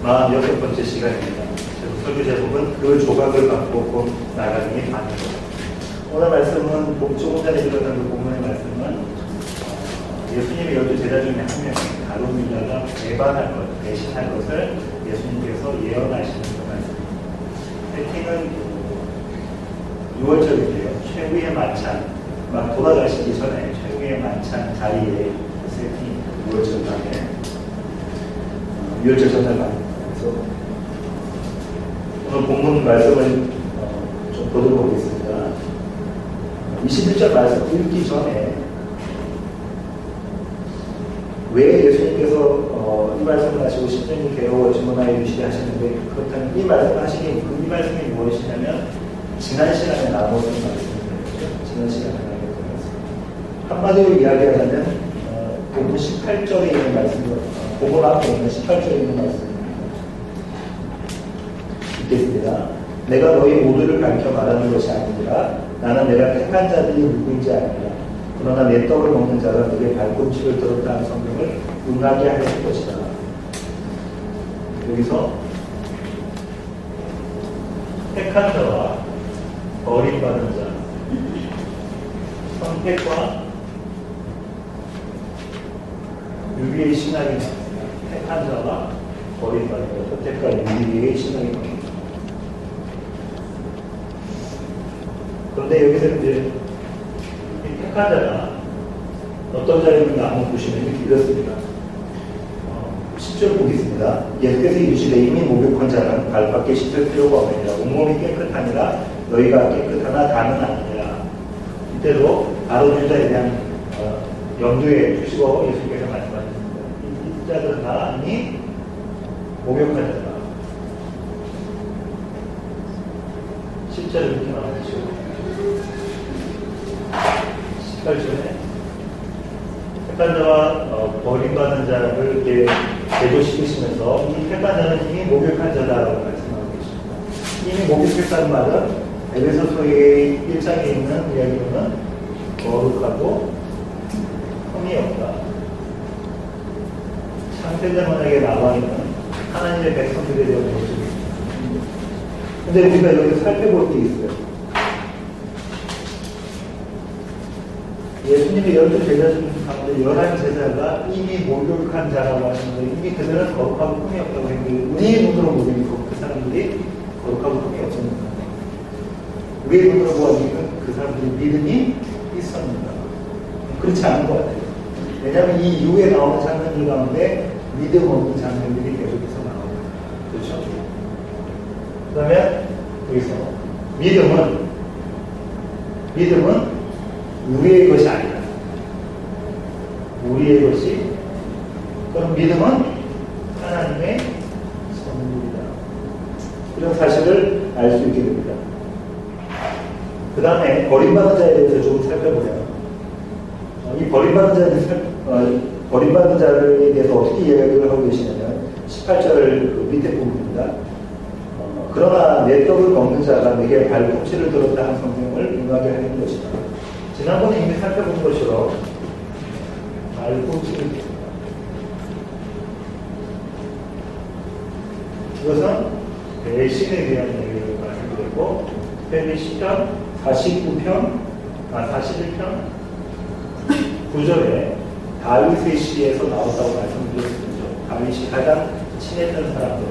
46번째 시간입니다. 설교 제목은 그 조각을 갖고 곧 나가니 아니고. 오늘 말씀은 조금 전에 들었던 그 본문의 말씀은 예수님의 12제자 중에 한 명이 다른 유다가 배반할 것, 배신할 것을 예수님께서 예언하시는 그 말씀입니다. 세팅은 6월절인데요. 최후의 만찬, 막 돌아가시기 전에 최후의 만찬 자리에 세팅이 6월절 밤에 6월절 전날 밤에. 그래서 오늘 본문 말씀을 좀 보도록 하겠습니다. 21절 말씀 읽기 전에 왜 예수님께서 이 말씀을 하시고 심령이 괴로워 주문하여 주시게 하시는데, 그렇다면 이 말씀을 하시기 이 말씀이 무엇이냐면 지난 시간에 나눴던 말씀입니다. 지난 시간에 나눴던 말씀. 한마디로 이야기하자면 본문 18절에 있는 말씀입니다. 본문 앞에 있는 18절에 있는 말씀입니다. 읽겠습니다. 내가 너희 모두를 밝혀 말하는 것이 아니니라. 나는 내가 택한 자들이 누구인지 아니라. 그러나 내 떡을 먹는 자가 너의 발꿈치를 들었다는 성경을 응하게 하는 것이다. 여기서 택한 자와 버림받은 자, 선택과 유비의 신학이 나옵니다. 택한 자와 버림받은 자, 선택과 유비의 신학이 나옵니다. 그런데 여기서 이제 택한 자가 어떤 자리인가 한번 보시면 이렇습니다. 10절 보겠습니다. 예수께서 이르시되 이미 목욕한 자는 발밖에 씻을 필요가 없느니라. 온몸이 깨끗하니라. 너희가 깨끗하나 다는 아니니라. 이때도 아론 유다에 대한 염두에 두시고 예수께서 말씀하셨습니다. 이 자들은 다 이미 목욕한 자다. 10절 이렇게 나와주시고 18절에 택한 자와 버림받은 자를 이렇게 대조시키시면서 이 택한 자는 이미 목욕한 자다라고 말씀하고 계십니다. 이미 목욕했다는 말은 에베소서의 1장에 있는 이야기로는 거룩하고 흠이 없다. 창세자만에게 나와 있는 하나님의 백성들에 대한 모습입니다. 근데 우리가 여기서 살펴볼 게 있어요. 예수님의 12제자 중 가운데 11제자가 이미 목욕한 자라고 하시는데, 이미 그들은 거룩하고 흠이 없다고 했는데, 우리의 눈으로 보니까 그 사람들이 거룩하고 흠이 없습니다. 우리의 눈으로 보니까 그 사람들이 믿음이 있었습니다. 그렇지 않은 것 같아요. 왜냐하면 이 이후에 나오는 장면들 가운데 믿음 없는 장면들이 계속해서 나옵니다. 그렇죠? 그 다음에 여기서 믿음은 우리의 것이 아니다. 우리의 것이, 그럼 믿음은 하나님의 선물이다. 이런 사실을 알 수 있게 됩니다. 그 다음에 버림받은 자에 대해서 조금 살펴보면, 이 버림받은 자에 대해서 어떻게 이야기를 하고 계시냐면 18절 그 밑에 부분입니다. 그러나 내 떡을 먹는 자가 내게 발꿈치를 들었다 하는 성경을 응하게 하는 것이다. 지난번에 이미 살펴본 것처럼 발꿈치를 듭니다. 이것은 배신에 대한 얘기를 말씀드렸고, 특별히 시편 41편 9절에 다윗의 시에서 나왔다고 말씀드렸습니다. 다윗이 가장 친했던 사람들,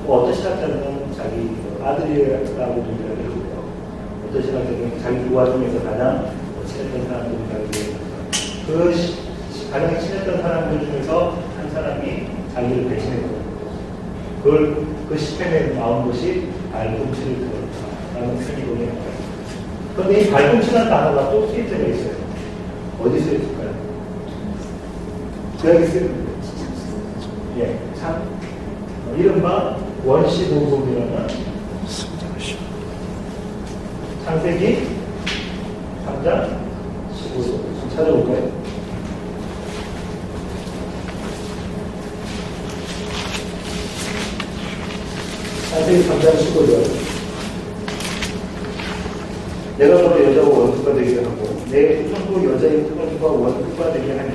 어떤 신학자들은 자기 아들이라고도 이야기하고요. 어떤 신학자들은 자기 부하 중에서 가장 친했던 사람들이 그 가장 친했던 사람들 중에서 한 사람이 자기를 배신했거든요. 그 시편에 나온 것이 발꿈치를 들었다라는 표현이 나와요. 그런데 이 발꿈치라는 단어가 또 쓰일 때가 있어요. 어디 쓰였을까요? 여기 쓰입니다. 예, 참 이른바 원시노동이라는 창세기 3장 15절. 좀 찾아볼까요? 창세기 3장 15절. 내가 너를 여자와 원수가 되게 하고 내 후손도 여자의 후손과 원수가 되게 하니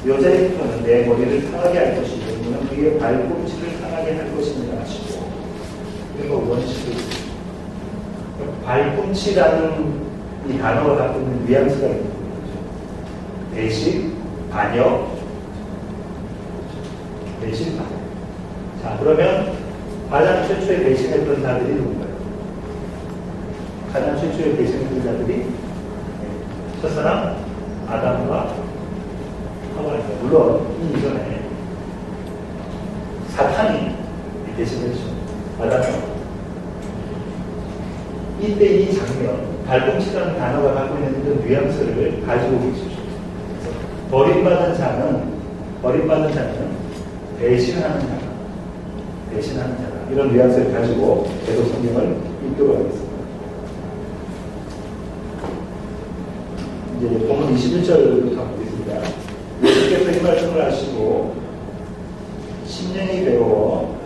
여자의 후손은 내 머리를 상하게 할 것이고 것이면 그의 발꿈치를 상하게 할 것입니다 하시고, 그리고 원칙을 발꿈치라는 이 단어가 갖고 있는 뉘앙스가 있는 거죠. 배신, 반역, 배신, 반역. 자, 그러면 가장 최초에 배신했던 자들이 누군가요? 가장 최초에 배신했던 자들이 첫사람 아담과 하와입니다. 물론 이 이전에 사탄이 배신했죠. 아담과. 이때 이 장면, 발꿈치라는 단어가 갖고 있는 그 뉘앙스를 가지고 계시죠. 버림받은 자는 배신하는 자다. 이런 뉘앙스를 가지고 계속 성경을 읽도록 하겠습니다. 이제 본문 21절부터 보겠습니다. 예수께서 이 말씀을 하시고 심령이 괴로워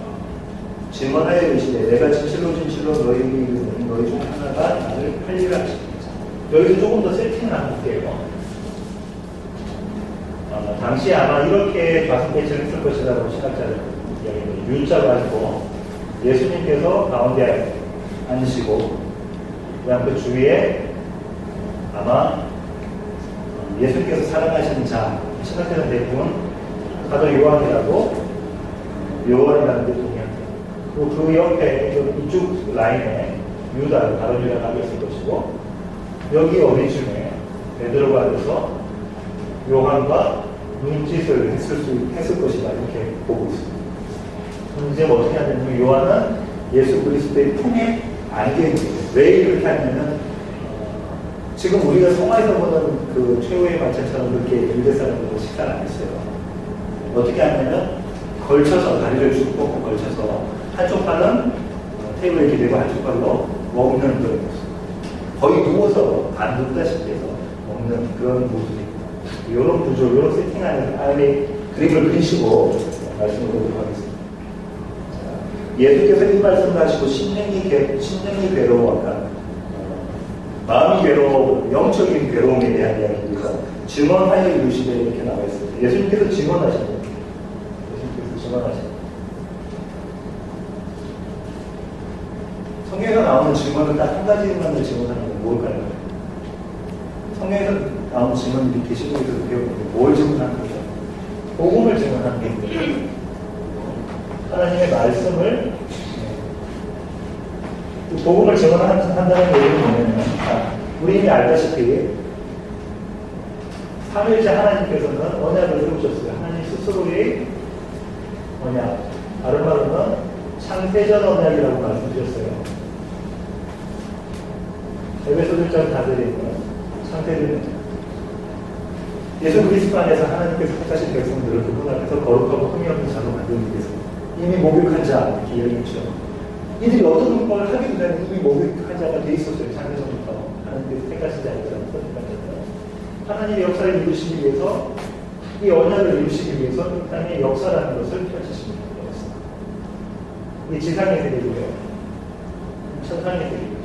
증언하여 이르시되 내가 진실로 너희에게 이르노니 너희 중 하나가 나를 팔리라 하십니다. 여기서 조금 더 세팅을 한번 볼게요. 당시에 아마 이렇게 좌석배치를 했을 것이라고 신학자들 이야기합니다. U자로 하시고 예수님께서 가운데 앉으시고 그다음 그 주위에 아마 예수님께서 사랑하시는 자, 신학자들 대부분 사도 요한이라고 요한이라는 데 동의합니다. 그리고 그 옆에 이쪽 라인에 유다, 다른 유다가 있을 것이고 여기 어디 중에 베드로가 돼서 요한과 눈짓을 했을 것이다 이렇게 보고 있습니다. 이제 어떻게 하냐면 요한은 예수 그리스도의 품에 안겨 있는 거예요. 왜 이렇게 하냐면 지금 우리가 성화에서 보는 그 최후의 만찬처럼 그렇게 유대 사람들도 식사를 안 했어요. 어떻게 하냐면 걸쳐서 다리를 쭉 뻗고 걸쳐서 한쪽 팔은 테이블에 기대고 한쪽 팔로 먹는 그런 모습. 거의 누워서 안 눕다시피 해서 먹는 그런 모습입니다. 이런 구조, 이런 세팅 안에 그림을 그리시고 말씀을 드리도록 하겠습니다. 예수께서 이 말씀을 하시고 심령이 괴로워, 마음이 괴로워, 영적인 괴로움에 대한 이야기입니다. 증언하여 이르시되 이렇게 나와 있습니다. 예수님께서 증언하십니다. 성경에서 나오는 증언은 딱 한 가지만을 증언하는 건 뭘까요? 성경에서 나오는 증언이 이렇게 시골에서 배워보면 뭘 증언하는 거죠? 복음을 증언하는 게 있거든요. 하나님의 말씀을 복음을 증언한다는 얘기는 뭐냐면 우리 이미 알다시피 삼위일체 하나님께서는 언약을 세우셨어요. 하나님 스스로의 언약, 다른 말로는 창세전 언약이라고 말씀드렸어요. 에베소 1장 4절에 있는 창세전 언약. 예수 그리스도 안에서 하나님께서 택하신 백성들을 그분 앞에서 거룩하고 흠이 없는 자로 만들기 위해서 이미 목욕한 자 이렇게 이야기했죠. 이들이 어떤 걸 하기 전에 이미 목욕한 자가 돼 있었어요. 창세전부터 하나님께서 택하신 자들이라고 선택하셨어요. 하나님의 역사를 이루시기 위해서 이 언약을 이루시기 위해서 이 땅의 역사라는 것을 펼치십니다. 이 지상의 세계고요. 천상의 세계이죠.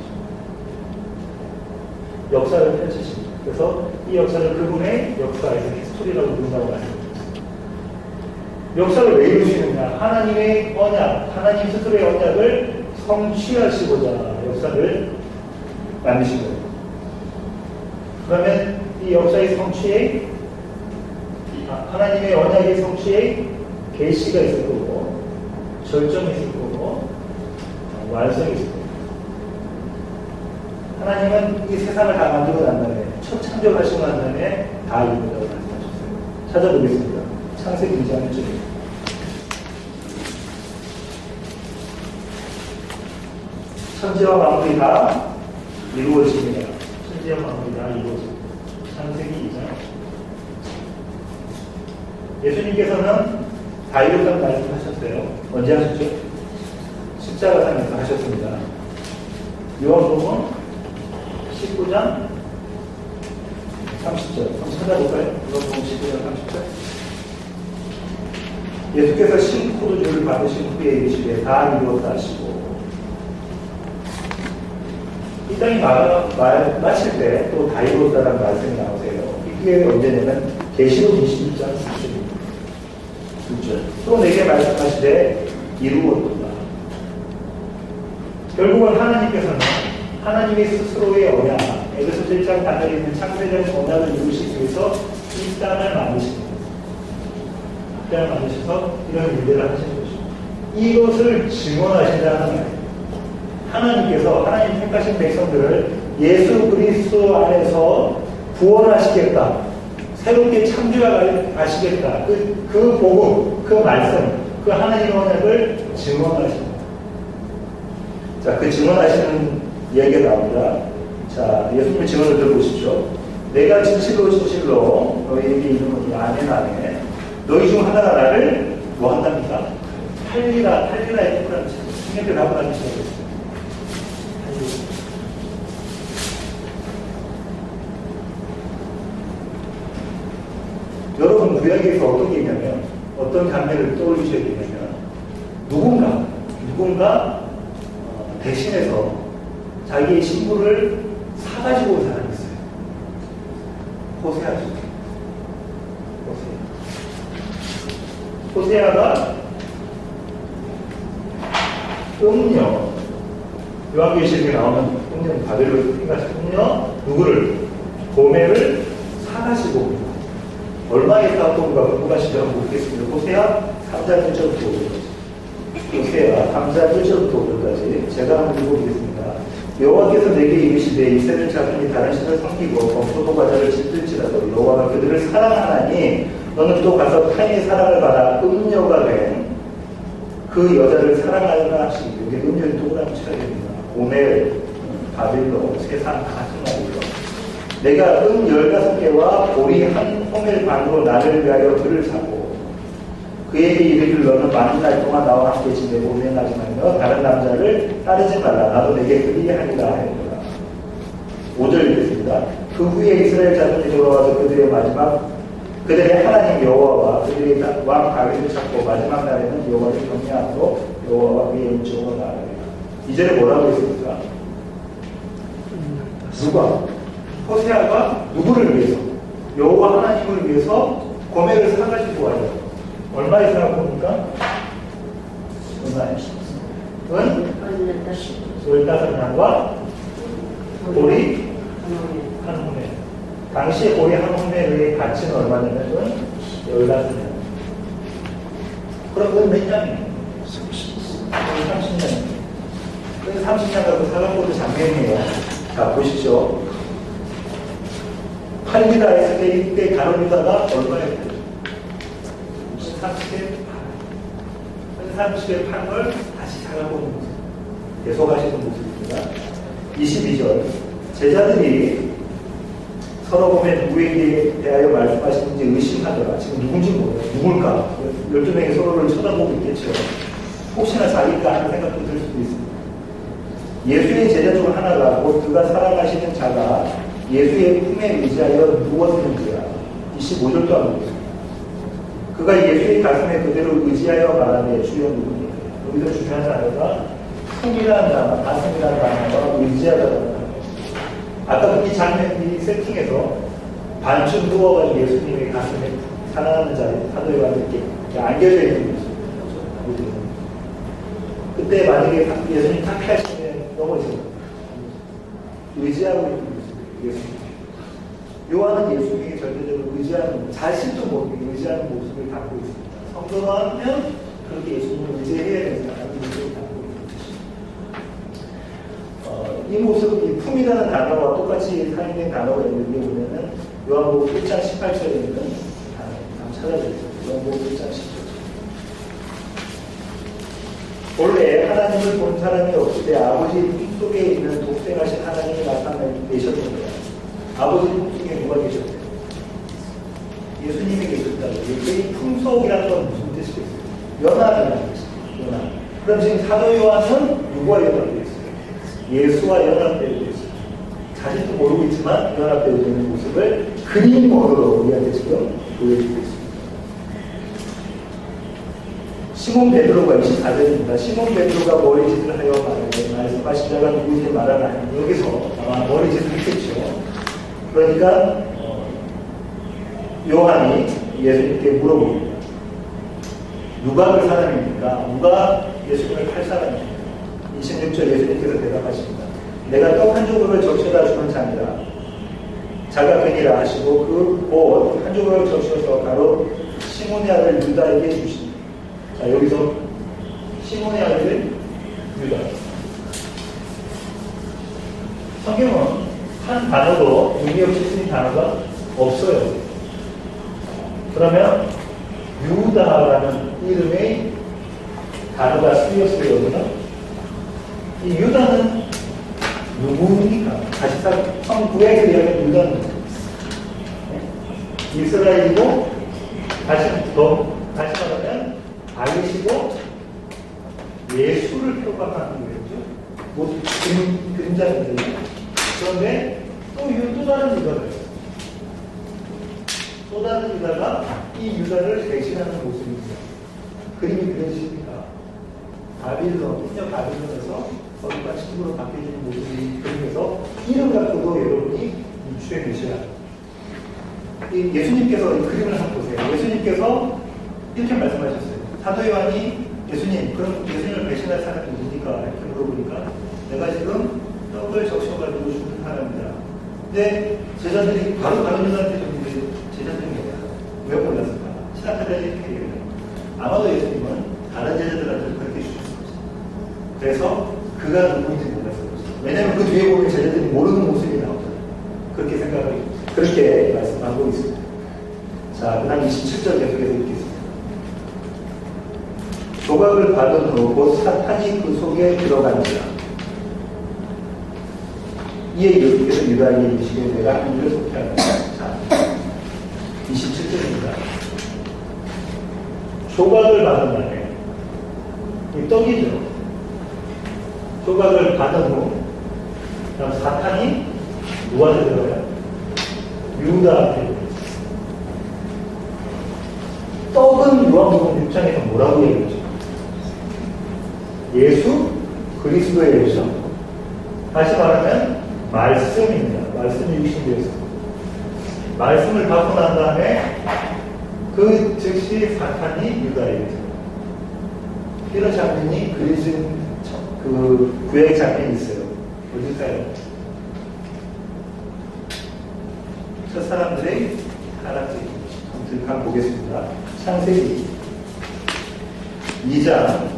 역사를 펼치십니다. 그래서 이 역사를 그분의 역사에서 히스토리라고 부른다고 말씀드렸습니다. 역사를 왜 이루시느냐? 하나님의 언약, 하나님 스스로의 언약을 성취하시고자 역사를 만드신 거예요. 그러면 이 역사의 성취에 하나님의 언약의 성취에 계시가 있을 거고 절정이 있을 거고 완성이 있을 거고 하나님은 이 세상을 다 만들고 난 다음에 첫 창조하시고 난 다음에 다 이루었다고 말씀하셨어요. 찾아보겠습니다. 창세기 2장 1절입니다. 천지와 만물이 다 이루어집니다. 천지와 만물이 다 이루어집니다. 창세기 2장. 예수님께서는 다 이뤘다고 말씀하셨어요. 언제 하셨죠? 십자가상에서 하셨습니다. 요한복음 19장 30절. 한번 찾아볼까요? 요한복음 19장 30절. 예수께서 신포도주를 받으신 후에 이르시되 다 이루었다 하시고 이 땅이 마칠 때 또 다 이루었다라는 말씀이 나오세요. 이게 언제냐면 계시록 21장 40절입니다. 그렇죠? 것을 또 내게 말씀하시되 이루었도다. 결국은 하나님께서는 하나님의 스스로의 언약, 에베소 1장 단절에 있는 창세적 언약을 이루시기 위해서 이 땅을 만드십니다. 이 땅을 만드셔서 이런 일들을 하시는 것입니다. 이것을 증언하신다는 말이에요. 하나님께서 하나님 택하신 백성들을 예수 그리스도 안에서 구원하시겠다. 새롭게 창조하시겠다. 그 복음, 그 말씀, 그 하나님의 언약을 증언하십니다. 자, 그 증언하시는 이야기가 나옵니다. 자, 예수님의 증언을 들어보십시오. 내가 진실로 진실로 너희에게 이르노니 아멘 아멘. 너희 중 하나가 나를 뭐 한답니까? 팔리라 했구라는 생각을 하고 나기 시작했어요. 여러분 구약에서 어떤 게 있냐면 어떤 장면을 떠올리셔야 되냐면 누군가 대신해서 자기의 신부를 사가지고 온 사람이 있어요. 호세아죠. 호세아가 음녀, 요한계시록에 나오는 음녀, 바벨론 음녀 누구를? 고멜을 사가지고 옵니다. 얼마에 사갖고 온가 궁금하시죠? 모르겠습니다. 호세아 3장 1절부터 5절까지. 호세아 3장 1절부터 5절까지 제가 한번 읽어보겠습니다. 여호와께서 내게 이르시되 이스라엘 자손이 다른 신을 섬기고 범소도 과자를 짓을지라도 여호와가 그들을 사랑하나니 너는 또 가서 타인의 사랑을 받아 음녀가 된 그 여자를 사랑하여라 하시니 여기 음녀는 누구라고 쳐야 됩니다. 고멜, 바빌론, 세상 다 같은 말이죠. 내가 15개와 보리 한 호멜 반으로 나를 위하여 그를 사고 그에게 이르기를 너는 많은 날 동안 나와 함께 지내고 운행하지 말며 다른 남자를 따르지 말라. 나도 내게 그리하리라 하였노라. 5절 읽겠습니다. 그 후에 이스라엘 자손이 돌아와서 그들의 하나님 여호와와 그들의 왕 다윗을 찾고 마지막 날에는 여호와를 경외함으로 여호와와 그의 은총으로 나아가리라. 이전에 뭐라고 했습니까? 누가? 호세아가 누구를 위해서? 여호와 하나님을 위해서 고멜을 사가지고 와요. 얼마에 사갖고 옵니까? 얼마에? 은? 15년과 보리 한 호멜. 당시에 보리 한 호멜의 가치는 얼마냐면 15년. 그럼 그건 몇 년이에요? 30년. 그 30년 갖고 사갖고 도 장면이에요. 자, 보시죠. 팔리다에서 이때 가로리다가 얼마였어요? 30에 판 걸 다시 사가보는 모습. 계속하시는 모습입니다. 22절. 제자들이 서로 보면 누구에게 대하여 말씀하시는지 의심하더라. 지금 누군지 모르요. 누굴까? 12명이 서로를 쳐다보고 있겠죠. 혹시나 자기가 하는 생각도 들 수도 있습니다. 예수의 제자 중 하나가 곧 그가 살아가시는 자가 예수의 품에 의지하여 누웠는지야. 25절도 안 보겠습니다. 그가 예수의 가슴에 그대로 의지하여 말하되 주여 누구니까. 여기서 중요한 단어가 품이라는 단어, 가슴이라는 단어가 의지하다는 단어. 아까 이 장면, 이 세팅에서 반쯤 누워가지고 예수님의 가슴에 사랑하는 자리, 사도에 와서 이렇게 안겨져 있는 모습입니다. 그때 만약에 예수님 탁피하시면 넘어지면 의지하고 있는 모습이에요. 예수님. 요한은 예수님에게 절대적으로 의지하는, 자신도 모르게 의지하는 모습을 갖고 있습니다. 성도라면 그렇게 예수님을 의지해야 된다는 모습을 갖고 있는 것입니다. 이 모습, 이 품이라는 단어와 똑같이 사용된 단어가 있는데 보면은 요한복음 1장 18절에 있는 단어 한번 찾아보겠습니다. 요한복음 1장 18절. 원래 하나님을 본 사람이 없을 때 아버지 품속에 있는 독생하신 하나님이 나타내셨는데요. 아버지 품속에 누가 계셨대요? 예수님이 계셨다고. 이 품속이라는 건 무슨 뜻이겠어요? 연합이라는 뜻이에요. 연합. 그럼 지금 사도 요한은 누구와 연합되어 있어요? 예수와 연합되어 있어요. 자신도 모르고 있지만 연합되어 있는 모습을 그림으로 우리한테 지금 보여주고 있습니다. 시몬 베드로가 24절입니다. 시몬 베드로가 머리짓을 하여 말하되 말씀하신 자가 누구인지 말하나. 여기서 아마 머리짓을 했겠죠. 그러니까 요한이 예수님께 물어봅니다. 누가 그 사람입니까? 누가 예수님을 팔 사람입니까? 26절 예수님께서 대답하십니다. 내가 떡 한 조각을 적셔다 주는 자니라. 자가 팬이라 하시고 그 곧 한 조각을 적셔서 바로 시몬의 아들 유다에게 주시니. 자, 여기서 시몬의 아들 유다. 성경은 한 단어도 의미 없이 쓰인 단어가 없어요. 그러면 유다라는 이름의 단어가 쓰였어요. 여기는 이 유다는 누구입니까? 다시 성구약에 의하면 유다는 이스라엘이고 다시 말하면 다윗이고 예수를 표방하는 거겠죠. 뭐 그림자들이요. 그런데 또 다른 유다가 있어요. 또 다른 유다가 이 유다를 대신하는 모습입니다. 그림이 그려지십니까? 인력 바빌론에서 거기가 친구로 바뀌어지는 모습이 그림에서 이름 갖고도 여러분이 유추해 주셔야 합니다. 예수님께서 이 그림을 한번 보세요. 예수님께서 이렇게 말씀하셨어요. 사도 요한이 예수님, 그럼 예수님을 배신할 사람이 누굽니까? 이렇게 물어보니까 내가 지금 떡을 적셔가지고 주는 사람이다. 근데 제자들이 바로 다른 유다한테 줬는데 제자들이 뭐야? 왜 몰랐을까? 신학자들이 이렇게 얘기해요. 아마도 예수님은 다른 제자들한테 그렇게 주셨을 것이다. 그래서 그가 누구인지 몰랐을 것이다. 왜냐하면 그 뒤에 보면 제자들이 모르는 모습이 나오잖아요. 그렇게 생각을, 그렇게 말씀하고 있습니다. 자, 그 다음 27절 계속해서 읽겠습니다. 조각을 받은 후 곧 사탄이 그 속에 들어가니라. 이에 예수께서 유다에게 이르시되 내가 한 일을 속해하노라. 자, 27절입니다. 조각을 받은 날에 이 떡이죠. 조각을 받은 후 그다음 사탄이 누구한테 들어가요? 유다한테. 떡은 요한복음 6장에서 뭐라고 얘기했죠? 예수 그리스도의 예수. 다시 말하면 말씀입니다. 말씀이 육신되었습니다. 말씀을 받고 난 다음에 그 즉시 사탄이 유다에게 이런 장면이 그려진 그 구약의 장면이 있어요. 어딜까요? 첫 사람들의 하락적인 한번 보겠습니다. 창세기 2장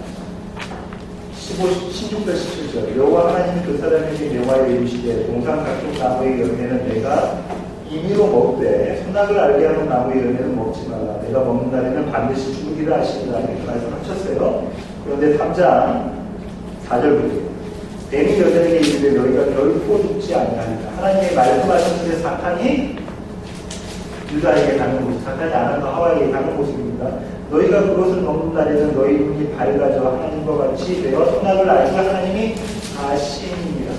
16절 17절 여호와 하나님이 그 사람에게 명하여 이르시되 동산 각종 나무의 열매는 내가 임의로 먹되 선악을 알게 하는 나무의 열매는 먹지 말라. 내가 먹는 날에는 반드시 죽으리라 하시니라. 이렇게 말씀하셨어요. 그런데 3장 4절부터 뱀이 여자에게 이르되 너희가 결코 죽지 아니하리라. 하나님이 말씀하셨는데 사탄이 유다에게 가는 모습, 사탄이 아담과 하와에게 가는 모습입니다. 너희가 그것을 먹는 날에는 너희 눈이 밝아져 하나님과 같이 되어 선악을 알고 하나님이 아시니라.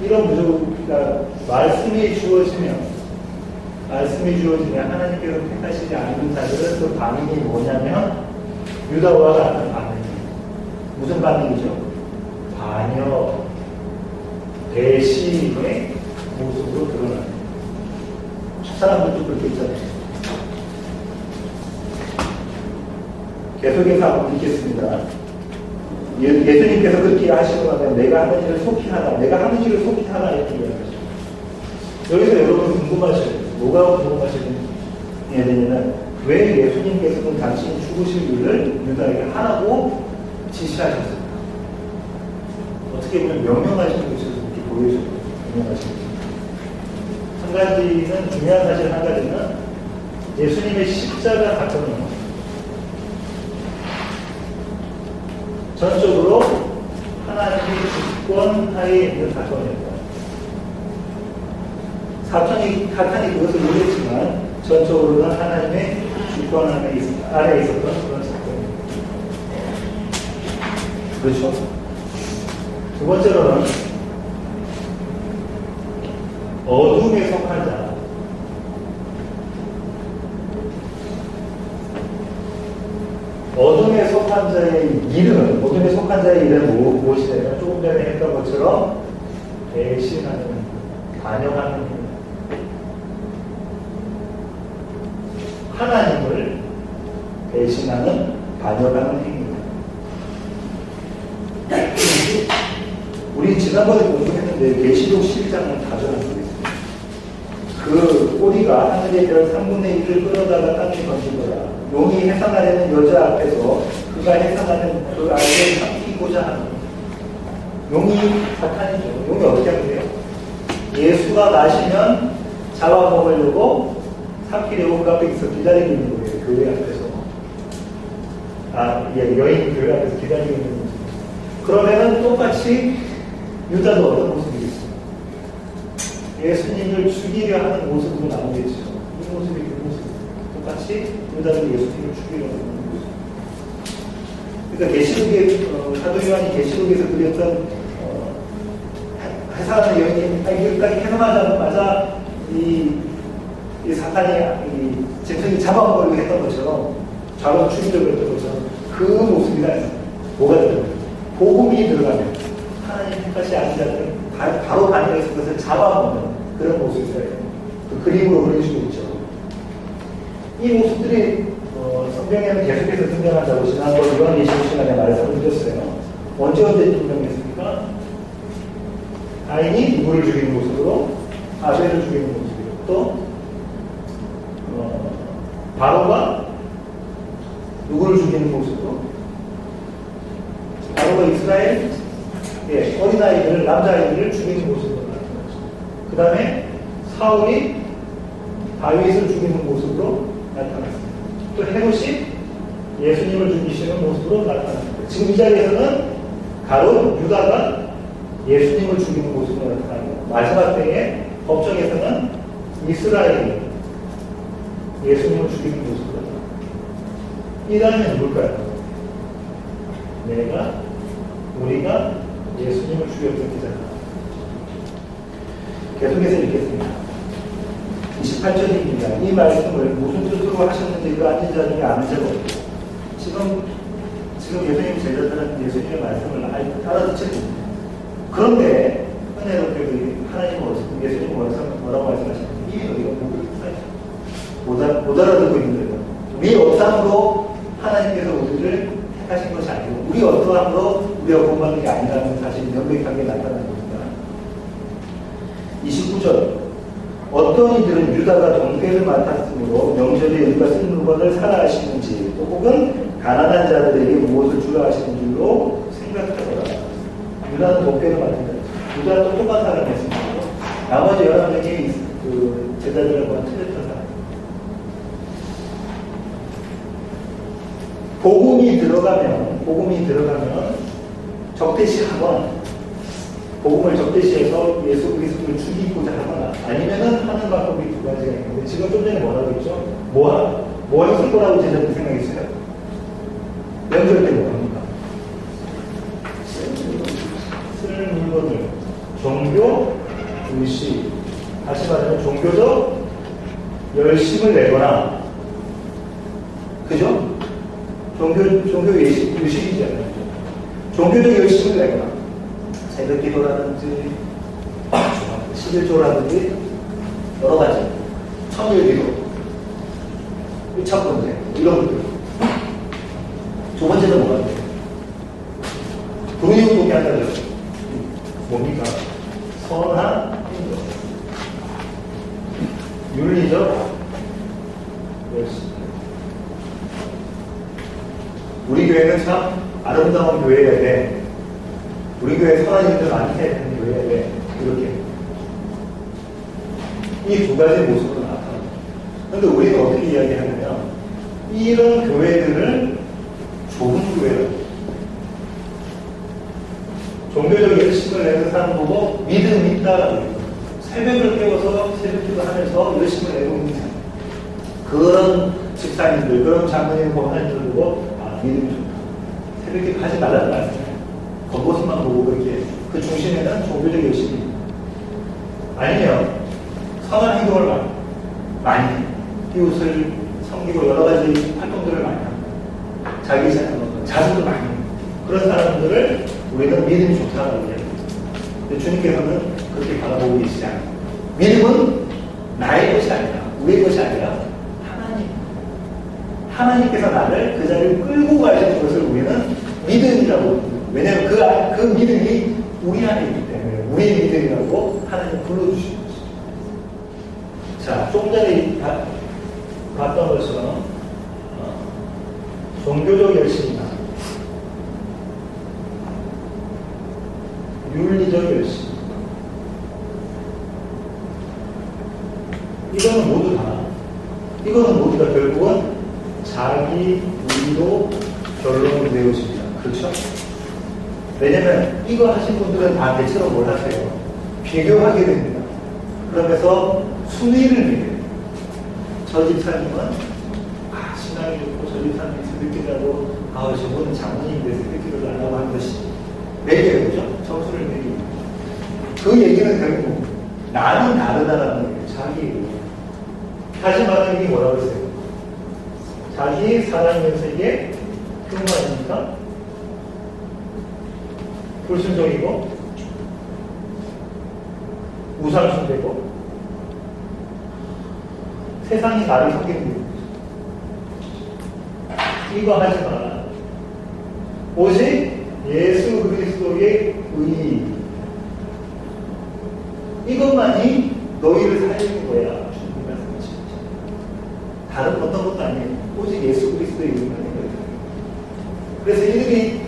이런 무조건가 말씀이 주어지면 하나님께서 택하시지 않는 자들은 그 반응이 뭐냐면 유다와 같은 반응이에요. 무슨 반응이죠? 반역, 배신의 모습으로 드러납니다. 사람들도 그렇게 있잖아요. 계속해서 한번 읽겠습니다. 예수님께서 그렇게 하시고 나면 내가 하는 일을 속히 하라. 내가 하는 일을 속히 하라. 이렇게 이야기하죠. 여기서 여러분 궁금하셔요. 뭐가 궁금하시냐면 왜 예수님께서는 당신이 죽으실 일을 유다에게 하라고 지시하셨을까? 어떻게 보면 명령하시는 것을 이렇게 보여줘요. 명령하시는 것. 한 가지는, 중요한 사실 한 가지는 예수님의 십자가 사건은 전적으로 하나님의 주권하에 있는 사건입니다. 사탄이 그것을 모르겠지만 전적으로는 하나님의 주권 아래 있었던 그런 사건입니다. 그렇죠? 두 번째로는 어둠에 속한 자. 어둠에 속한 자의 일은 무엇이냐면 조금 전에 했던 것처럼 배신하는, 반역하는 일. 하나님을 배신하는 반역하는 행위입니다. 우리 지난번에 공부했는데 계시록 11장은 다 전하고 있습니다. 그 꼬리가 하늘의 별 3분의 1을 끌어다가 땅에 던진 거라. 용이 해산하려는 여자 앞에서 그가 해산하는 그 아이를 삼키고자 하는 용이 사탄이죠. 용이 어떻게 하는데요? 예수가 나시면 잡아먹으려고 삼키려고 그 앞에 있어 기다리고 있는 거예요. 교회 앞에서. 여인 교회 앞에서 기다리고 있는 거예요. 그러면은 똑같이 유다도 어떤 모습이겠어요? 예수님을 죽이려 하는 모습으로 나오겠죠. 이 모습이 그 모습. 똑같이 유다도 예수님을 죽이려 하는 모습. 그러니까 계시록에 사도 요한이 계시록에서 그렸던 해산하는 여인이 여기까지 해산하자마자 이 사탄이 이 짐승이 잡아먹으려고 했던 것처럼 좌로 죽이려고 했던 것처럼 그 모습이다. 뭐가 들어가요? 복음이 들어가면 하나님 뜻이 아닌 자들은 바로 반응해서 그것을 잡아먹는 그런 모습이다. 그 그림으로 그려주고 있죠. 이 모습들이 성경에는 계속해서 등장한다고 지난번 요한계시록 시간에 말씀을 드렸어요. 언제 등장했습니까? 가인이 누구를 죽이는 모습으로, 아벨을 죽이는 모습으로, 또 바로가 누구를 죽이는 모습으로, 바로가 이스라엘 어린아이들을, 남자아이들을 죽이는 모습으로 나타났죠. 그 다음에 사울이 다윗을 죽이는 모습으로 나타났습니다. 또 헤롯이 예수님을 죽이시는 모습으로 나타났습니다. 지금 이 자리에서는 가롯 유다가 예수님을 죽이는 모습으로 나타나고, 마지막 때에 법정에서는 이스라엘이 예수님을 죽이는 모습으로 나타납니다. 이 단계는 누굴까요? 우리가 예수님을 죽였던 기자다. 계속해서 읽겠습니다. 28절입니다. 이 말씀을 무슨 뜻으로 하셨는지 그 앉은 자 중에 아는 자가 없고, 지금 예수님 제자들은 예수님의 말씀을 알아듣지 못합니다. 그런데 은혜롭게 하나님 예수님 뭐라고 말씀하셨는지 이게 우리가 못 알아듣고 있는 거예요. 우리 어떠함으로 하나님께서 우리를 택하신 것이 아니고 우리 어떠함으로 우리가 구원받는 게 아니라는 사실이 명백하게 나타나는 겁니다. 29절 어떤 이들은 유다가 동패를 맡았으므로 명절에 우리가 쓴 물건을 사라 하시는지 또 혹은 가난한 자들에게 무엇을 주라 하시는 줄로 생각하더라. 유다는 동패를 맡은 자. 유다도 똑같은 사람이었습니다. 나머지 11명이 그 제자들과 틀렸던 사람. 복음이 들어가면 적대시하거나 복음을 적대시해서 예수 그리스도를 죽이고자 하거나 아니면은 하는 방법이 두 가지가 있는데 지금 좀 전에 뭐라고 했죠? 뭐 했을 거라고 제자들이 생각했어요? 명절 때 뭐 합니까? 쓸 물건을 종교 의식 다시 말하면 종교적 열심을 내거나 그죠? 종교 의식이잖아요. 종교적 열심을 내거나 새벽 기도라든지 11조라든지 여러 가지 천일 기도 첫 번째 이런 것들 두 번째는 뭐가 돼요? 동의운동이 한다죠. 뭡니까? 선한 행동 윤리적 열심. 우리 교회는 참 아름다운 교회여야 돼. 우리 교회 선한 일들 많이 해야 되는 교회여야 돼. 이렇게. 이 두 가지 모습으로 나타납니다. 그런데 우리는 어떻게 이야기하냐면 이런 교회들을 좁은 교회로 종교적 열심을 내는 사람 보고 믿음이 있다라고 해요. 새벽을 깨워서 새벽기도 하면서 열심을 내고 있는 사람. 그런 집사님들, 그런 장로님 보고 하나님들 보고 믿음이 좋다. 새벽에 가지 말라는 말씀이에요. 겉모습만 보고 그렇게 그 중심에는 종교적 열심이 아니면 선한 행동을 많이 해요. 이웃을 섬기고 여러 가지 활동들을 많이 합니다. 자기 자수도 많이 합니다. 그런 사람들을 우리는 믿음이 좋다고 얘기합니다. 근데 주님께서는 그렇게 바라보고 계시지 않아요. 믿음은 나의 것이 아니라 우리의 것이 아니라 하나님 하나님께서 나를 그 자리를 끌고 가시는 것을 우리는 믿음이라고. 왜냐하면 그 믿음이 우리 안에 있기 때문에 우리의 믿음이라고 하나님 불러주시는 것이죠. 자, 좀 전에 봤던 것처럼 종교적 열심이나 윤리적 열심, 이거는 모두가 결국은 자기 의로 결론을 내어집니다. 그렇죠? 왜냐면 이거 하신 분들은 다 대체로 뭘 하세요? 비교하게 됩니다. 그러면서 순위를 믿어요. 저 집사님은 신앙이 좋고 저 집사님이 새벽기도하고 저분은 장모님인데 새벽기도를 안 하고 하는 것이 매겨요. 그죠? 점수를 매기고. 그 얘기는 결국 나는 다르다라는 거예요. 자기. 다시 말하면 이게 뭐라고 했어요? 자기의 사랑이면서 이게 그런 거 아닙니까? 불순종이고 우상숭배고 세상이 나를 속이는 거예요. 이거 하지 마라. 오직 예수 그리스도의 의, 이것만이 너희를 살리는 거야. 주님 말씀하시죠. 다른 어떤 것도 아니에요. 오직 예수 그리스도의 의만인 거예요. 그래서 이들이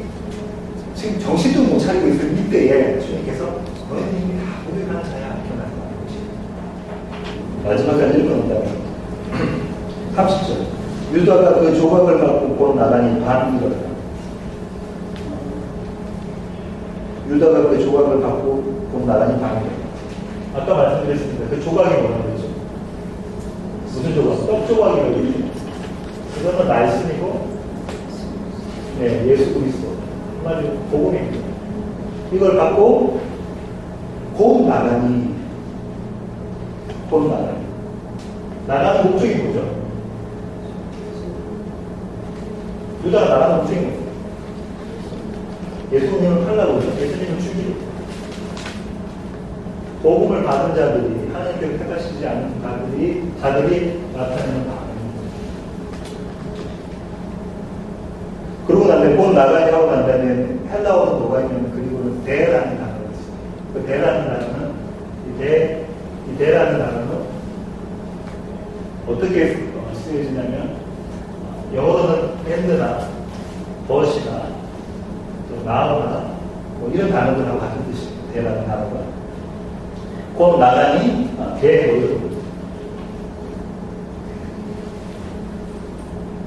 지금 정신도 못 차리고 있을 이때에 주님께서 너희는 이미 다 고백하는 자야. 이렇게 말씀하시죠. 마지막까지 읽어놓는다면 30절. 유다가 그 조각을 갖고 곧 나가니 반이더라. 유다가 그 조각을 갖고 곧 나가니 반이더라. 아까 말씀드렸습니다. 그 조각이 뭐라고 그랬죠? 무슨 조각? 떡 조각이라고 그랬죠? 그거는 말씀이고, 네, 예수 그리스도. 한마디로 복음입니다. 이걸 갖고 곧 나가니. 나가는 목적이 뭐죠? 유다가 나가는 목적이 뭐죠? 예수님을 팔라고 그러죠. 예수님을 죽이고. 복음을 받은 자들이, 하나님께서 택하시지 않는 자들이 나타내는 반응입니다. 그러고 난 다음에 곧 나가니 하고 난 다음에 헬라어는 뭐가 있냐면 그리고는 대라는 단어가 있습니다. 그 대라는 단어는 이 대라는 단어는 어떻게 쓰여지냐면 영어로는 핸드나 버시나 또 나우나 뭐 이런 단어들하고 같은 뜻입니다. 대라는 단어가 곧 나가니 대로요.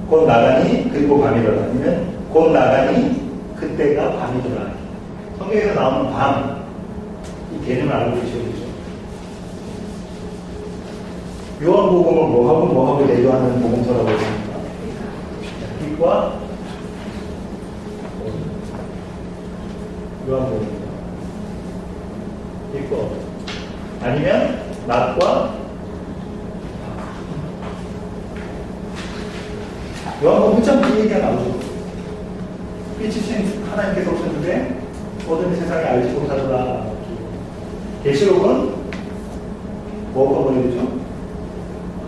곧 나가니 그리고 밤이더라. 아니면 곧 나가니 그때가 밤이더라. 성경에서 나오는 밤, 이 개념을 알고 계셔야 되죠. 요한복음은 뭐하고 내조하는 복음서라고 했습니까? 빛과 요한복음입니다. 빛과 아니면 낮과 요한복음 문자 그 얘기가 나오죠. 빛이신 하나님께서 오셨는데 모든 세상에 알지 못하더라. 계시록은 뭐가 보여주죠?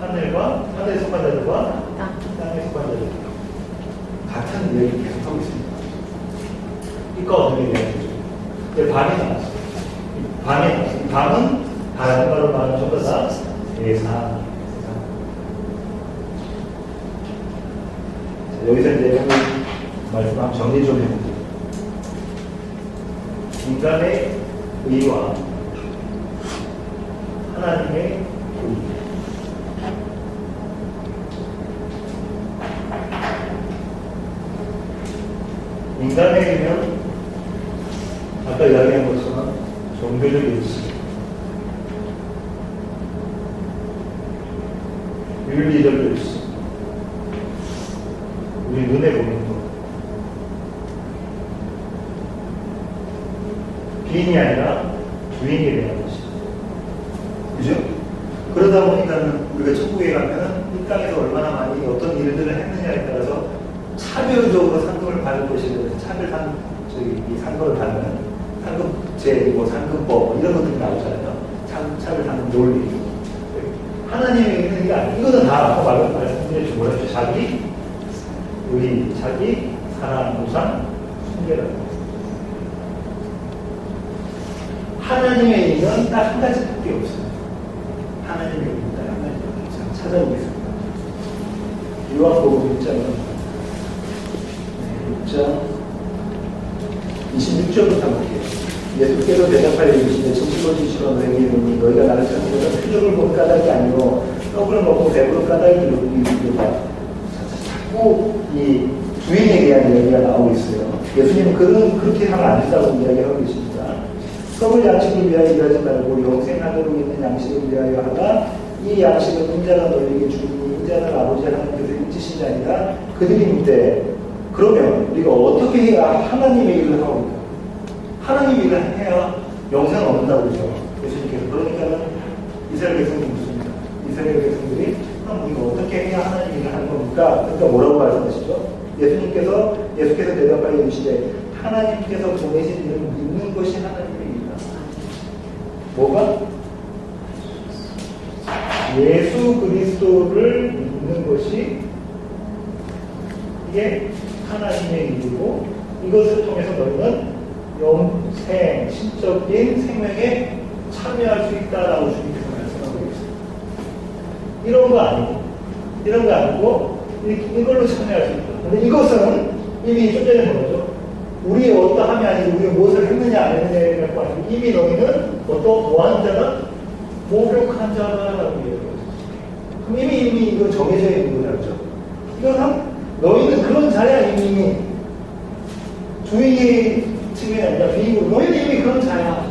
하늘에 속한 자들과 땅에 속한 자들 같은 이야기 계속하고 있습니다. 이거 어떻게 이야기하죠? 밤이 나왔어요. 밤은 다른 말로 말하면 전부 다 세상. 여기서 이제 말씀 한번 정리 좀 해볼게요. 인간의 의와 하나님의 의. 인간의 의는 아까 이야기한 것처럼 종교적 일치, 윤리적 일치, 우리 눈에 보이는 것, 비인이 아니라 주인이 되는 것이죠. 그죠? 그러다 보니까는 우리가 천국에 가면은 이 땅에서 얼마나 많이 어떤 일들을 했느냐에 따라서 차별적으로 상금을 받을 것이고 이 상금을 받는 상급제, 상급법 이런 것들이 나오잖아요. 차별 상금 논리. 하나님의 있는 게 아니고 이거는 다 아까 말씀드렸죠. 뭐랬죠? 자기 의, 자기, 사랑, 보상, 순결하다. 하나님의 의는 딱 한 가지밖에 없어요. 하나님의 의는 딱 한 가지밖에 없어요. 찾아보겠습니다. 요한복음 6장 26절부터 볼게요. 예수께서 대답하여 이르시되 진실로 진실로 너희에게 이르노니 너희가 나를 찾는 것은 표적을 본 까닭이 아니요 떡을 먹고 배부른 까닭이로다. 자꾸 이 주인에 대한 이야기가 나오고 있어요. 예수님은 그렇게 하면 안 된다고 이야기하고 계십니다. 썩을 양식을 위하여 일하지 말고 영생하도록 있는 양식을 위하여 하라. 이 양식은 인자가 너희에게 주니 인자는 아버지 하나님께서 인치신 자니라. 그들이 묻되 그러면 우리가 어떻게 해야 하나님의 일을 하고 있다. 하나님의 일을 해야 영생을 얻는다고 그러죠. 예수님께서. 그러니까는 이스라엘 백성들이 묻습니다. 이스라엘 백성들이 그럼 우리가 어떻게 해야 하나님의 일을 하는 겁니까? 그러니까 뭐라고 말씀하시죠? 예수께서 대답하여 이르시되 하나님께서 보내신 일을 믿는 것이 하나님의 일이다. 뭐가? 예수 그리스도를 믿는 것이 이게 하나님의 일이고 이것을 통해서 너희는 영생, 신적인 생명에 참여할 수 있다라고 주님께서 말씀하고 계십니다. 이런 거 아니고 이걸로 참여할 수 있다. 근데 이것은 이미 좀 전에 뭐죠? 우리의 어떠함이 아니고 우리가 무엇을 했느냐 안 했느냐에 갖고 아니고 이미 너희는 뭐하는 자는 목욕한 자라고 얘기해요. 그럼 이미 이거 정해져 있는 거죠. 이건 너희는 그런 자야. 이미 주의 측면이 아니라 비유로 너희는 이미 그런 자야.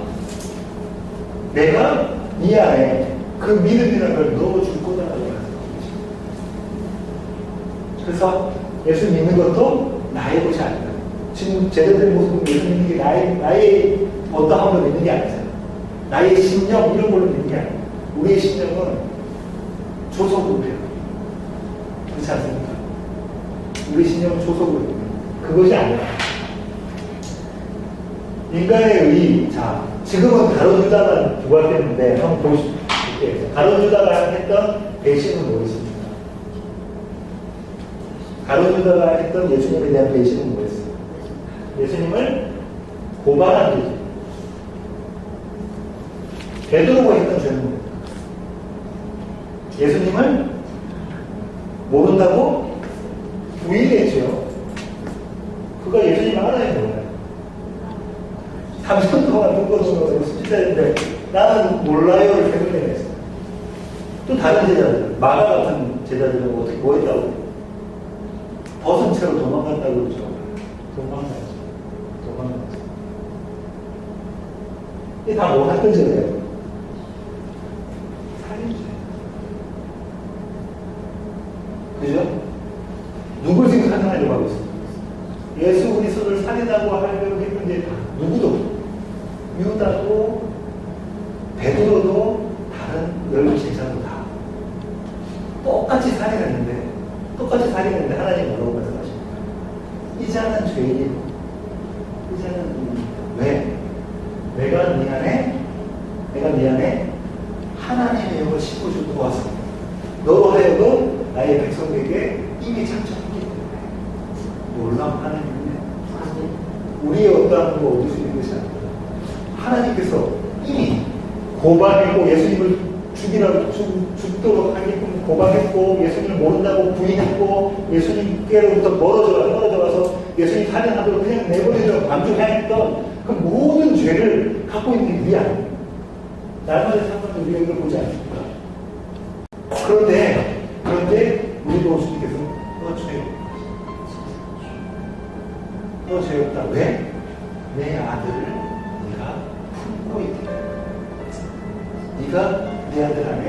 내가 네 안에 그 믿음이라는 걸 넣어줄 거다라고 말씀하고 계십니다. 그래서 예수 믿는 것도 나의 것이 아니다. 지금 제자들의 모습은 예수 믿는 게 나의 어떠함으로 믿는 게 아니잖아요. 나의 신념 이런 걸로 믿는 게 아니에요. 우리의 신념은 조속으로요. 그렇지 않습니까? 우리 신념은 조속으로 그것이 아니라 인간의 의. 자, 지금은 가룟 유다만 부활했는데 한번 보실게요. 가룟 유다가 했던 배신은 뭐였습니까? 가룟 유다가 했던 예수님에 대한 배신은 뭐였어요? 예수님을 고발한 거죠. 베드로가 했던 죄는 뭡니까? 예수님을 모른다고 부인했죠. 그가 예수님 알아야 몰라요. 3년 동안 눈거동으로 수지자인데 나는 몰라요를 표현했어요. 또 다른 제자들, 마가 같은 제자들은 어떻게 뭐 했다고? 벗은 채로 도망갔다고 그러죠. 도망갔죠. 이게 다 뭐 했던 죄예요? 살인죄. 그죠? 누굴 지금 살인하려고 하고 있습니다. 예수 그리스도를 살인하고 하려고 했는데 누구도 유다도 베드로도 다른 열두 제자도 다 똑같이 살인했는데 하나님 뭐라고 말씀하십니까? 이자는 죄인이고 이자는 왜? 내가 네 안에 하나님의 영을 심어주고 와서 너로 하여금 나의 백성에게 이미 작정했기 때문에 놀라운 하나님이네. 우리의 어떠한 거 얻을 수 있는 것이 아닙니다. 하나님께서 이미 고발했고 예수님을 죽도록 하게끔 고발했고 예수님을 모른다고 부인했고 예수님께로부터 멀어져 가서 예수님 살인하도록 그냥 내버리려 반죽했던 그 모든 죄를 갖고 있는 게 아닙니다. 날마다 상관도 우리가 이걸 보지 않습니까? 그런데 우리도 주님께서 너 죄 없다. 왜? 내 아들을 네가 품고 있기 때문에. 네가 내 아들 안에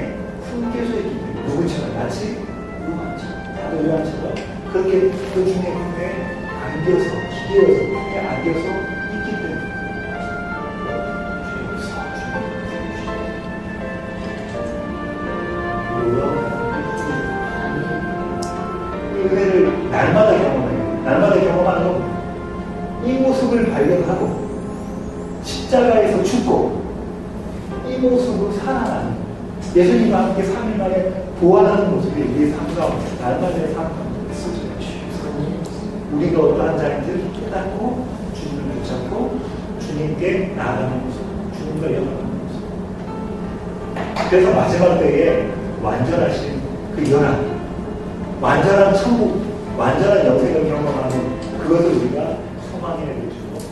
품겨져 있기 때문에. 누구처럼? 마치 요한처럼 그렇게 그 주님의 품에 안겨서 기대어서 품에 안겨서 있기 때문에. 죄 없어. 이 은혜를 날마다 경험하는 겁니다. 이 모습을 발견하고 십자가에서 죽고 이 모습을 살아나는 예수님과 함께 3일 만에 부활하는 모습이 우리의 삶 가운데 날마다의 삶 가운데 있어져요. 우리가 어떠한 자인지를 깨닫고 주님을 붙잡고 주님께 나아가는 모습, 주님과 연합하는 모습. 그래서 마지막 때에 완전하신 그 연합, 완전한 천국, 완전한 영생을 경험하는 그것을 우리가 소망해 주시고